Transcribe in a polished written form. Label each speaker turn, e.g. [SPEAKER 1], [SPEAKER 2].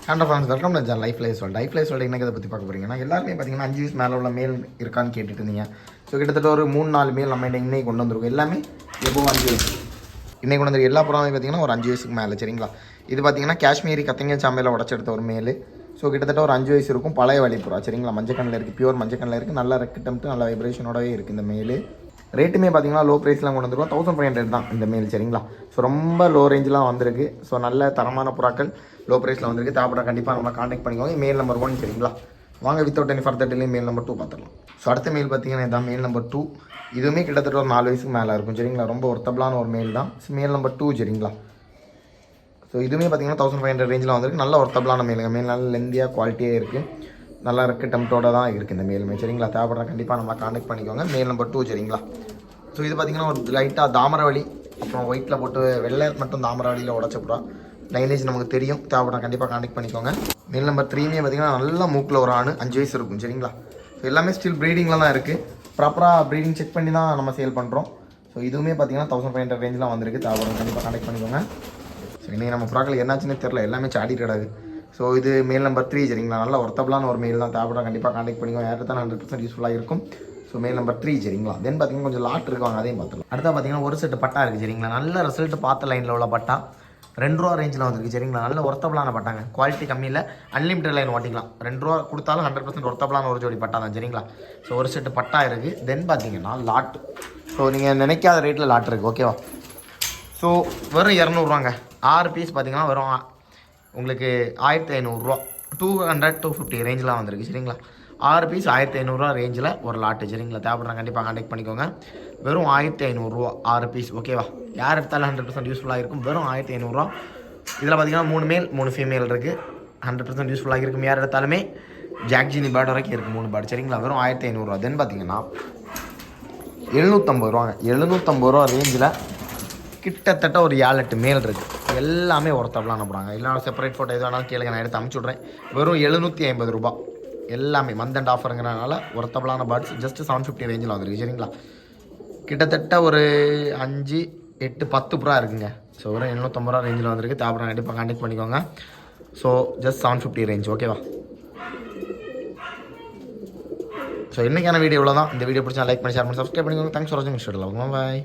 [SPEAKER 1] Friends welcome to life life world என்ன இதை பற்றி பார்க்க போகிறீங்கன்னா எல்லாருமே பார்த்தீங்கன்னா 5 வயசு மேலே உள்ள மேல் இருக்கான்னு கேட்டுட்டு இருந்தீங்க. ஸோ கிட்டத்தட்ட ஒரு 3-4 மேல் நம்ம இன்னைக்கு கொண்டு வந்திருக்கோம். எல்லாமே எப்போ 5 வயசு இன்னைக்கு கொண்டு வந்து எல்லா புறாமே பார்த்தீங்கன்னா ஒரு 5 வயசுக்கு மேலே. சரிங்களா, இது பார்த்தீங்கன்னா காஷ்மீரி கத்தங்க சாம்பையில் உடச்செடுத்த ஒரு மேல். ஸோ கிட்டத்தட்ட ஒரு 5 வயசு இருக்கும். பழைய வழிப்புறா. சரிங்களா, மஞ்சக்கண்ணில் இருக்குது, பியூர் மஞ்சக்கண்ணில் இருக்குது. நல்ல ரெக்கட்டம்ட்டு நல்ல வைப்ரேஷனோடவே இருக்குது இந்த மேல். ரேட்டுமே பார்த்தீங்கன்னா லோ ப்ரைஸ்லாம் கொண்டு வந்துருக்கோம். 1500 தான் இந்த மேல். சரிங்களா, ஸோ ரொம்ப லோ ரேஞ்செலாம் வந்திருக்கு. ஸோ நல்ல தரமான புறாக்கள் லோ ப்ரைஸில் வந்திருக்கு. தேவைப்பட கண்டிப்பாக நம்ம கான்டாக்ட் பண்ணிக்கோங்க. மேல் நம்பர் 1. சரிங்களா, வாங்க வித்தவுட் எனி ஃபர்தர் டிலே மேல் நம்பர் 2 பார்த்துடலாம். ஸோ அடுத்த மேல் பார்த்தீங்கன்னா இதான் மேல் நம்பர் 2. இதுவுமே கிட்டத்தட்ட ஒரு 4 வயசுக்கு மேலே இருக்கும். சரிங்களா, ரொம்ப ஒர்த்தபிளான ஒரு மேல் தான். மேல் நம்பர் 2. சரிங்களா, ஸோ இதுவுமே பார்த்தீங்கன்னா 1500 ரேஞ்சில் வந்திருக்கு. நல்ல ஒர்த்தபிளான மேலுங்க. மேல் நல்ல லெந்தியாக குவாலிட்டியாக இருக்குது. நல்லா இருக்குது, டெம்ட்டோட தான் இருக்குது இந்த மேலுமே. சரிங்களா, தேவைப்படுற கண்டிப்பாக நம்ம கான்டாக்ட் பண்ணிக்கோங்க. மேல் நம்பர் 2. சரிங்களா, ஸோ இது பார்த்தீங்கன்னா ஒரு லைட்டாக தாமரவழி, அப்புறம் ஒயிட்டில் போட்டு வெள்ளை மட்டும் தாமரவழியில் உடச்சப்புறம் லைனேஜ் நமக்கு தெரியும். தேவைப்படுற கண்டிப்பாக கான்டாக்ட் பண்ணிக்கோங்க. மேல் நம்பர் 3மே பார்த்தீங்கன்னா நல்ல மூக்கில் ஒரு ஆண் 5 வயசு இருக்கும். சரிங்களா, ஸோ எல்லாமே ஸ்டில் ப்ரீடிங்கில் தான் இருக்குது. ப்ராப்பராக ப்ரீடிங் செக் பண்ணி தான் நம்ம சேல் பண்ணுறோம். ஸோ இதுவுமே பார்த்தீங்கன்னா 1500 ரேஞ்செலாம் வந்திருக்கு. தேவைப்படுற கண்டிப்பாக கான்டாக்ட் பண்ணிக்கோங்க. ஸோ இன்றைக்கி நம்ம புறாக்கள் என்னாச்சுன்னு தெரில, எல்லாமே சாடி கிடாது. ஸோ இது மேல் நம்பர் 3. சரிங்களா, நல்ல ஒர்த்தபிளான ஒரு மேல் தான். தேவைப்பட கண்டிப்பாக கான்டாக்ட் பண்ணிக்கோங்க. யாருக்கு தான் 100% யூஸ்ஃபுல்லாக இருக்கும். So male number 3. சரிங்களா, தென் பார்த்தீங்கன்னா கொஞ்சம் லாட் இருக்காங்க, அதையும் பார்த்துக்கலாம். அடுத்த பார்த்தீங்கன்னா ஒரு செட்டு பட்டா இருக்குது. சரிங்களா, நல்ல ரிசல்ட் பார்த்த லைனில் உள்ள பட்டா 2 ரூபா ரேஞ்சில் வந்துருக்கு. சரிங்களா, நல்ல ஒர்த்தபிளான பட்டாங்க. குவாலிட்டி கம்மியில் அன்லிமிட்டட் லைன் ஓட்டிக்கலாம். 2 ரூபா கொடுத்தாலும் 100% ஒர்த்தபிளான ஒரு ஜோடி பட்டா தான். சரிங்களா, ஸோ ஒரு செட்டு பட்டா இருக்குது. தென் பார்த்தீங்கன்னா லாட். ஸோ நீங்கள் நினைக்காத ரேட்டில் லாட் இருக்குது. ஓகேவா, ஸோ வெறும் 200ரூவாங்க. 6 பீஸ் பார்த்தீங்கன்னா வெறும் உங்களுக்கு 1500 200-250 ரேஞ்சில் வந்திருக்கு. சரிங்களா, 6 பீஸ் 1500 ரேஞ்சில் ஒரு லாட்டு. சரிங்களா, தேவைப்படுற கண்டிப்பாக கான்டாக்ட் பண்ணிக்கோங்க. வெறும் 1500 6 பீஸ். ஓகேவா, யார் எடுத்தாலும் 100% யூஸ்ஃபுல்லாக இருக்கும். வெறும் 1500. இதில் பார்த்தீங்கன்னா 3 மேல் 3 ஃபீமேல் இருக்குது. 100% யூஸ்ஃபுல்லாக இருக்கும். யார் எடுத்தாலுமே ஜாக்ஜினி பேர்டு வரைக்கும் இருக்குது, 3 பேர்டு. சரிங்களா, வெறும் 1500. தென் பார்த்தீங்கன்னா 750 ரூபாங்க. 750 ரூபா ரேஞ்சில் கிட்டத்தட்ட ஒரு 7-8 மேல் இருக்குது. எல்லாமே ஒர்த்தபிளான போகிறாங்க. இல்லைனா செப்பரேட் ஃபோட்டோ எது வேணாலும் கேளுங்க, நான் எடுத்து அமுச்சு விட்றேன். வெறும் 750 ரூபா. எல்லாமே மந்த் அண்ட் ஆஃபருங்கிறனால ஒர்த்தபிளான பேர்ட்ஸ் ஜஸ்ட் 750 ரேஞ்சில் வந்துருக்கு. சரிங்களா, கிட்டத்தட்ட ஒரு 5, 8, 10 புறா இருக்குங்க. ஸோ வெறும் 750 ரூபா ரேஞ்சில் வந்திருக்கு. தேவைப்படுற கண்டிப்பாக கான்டாக்ட் பண்ணிக்கோங்க. So just 750 range. ஓகேவா, ஸோ இன்றைக்கான வீடியோ இவ்வளோ தான். இந்த வீடியோ பிடிச்சா லைக் பண்ணி ஷேர் பண்ணி சப்ஸ்கிரைப் பண்ணிக்கோங்க. தேங்க்ஸ் ஃபார் வாட்சிங். பாய்.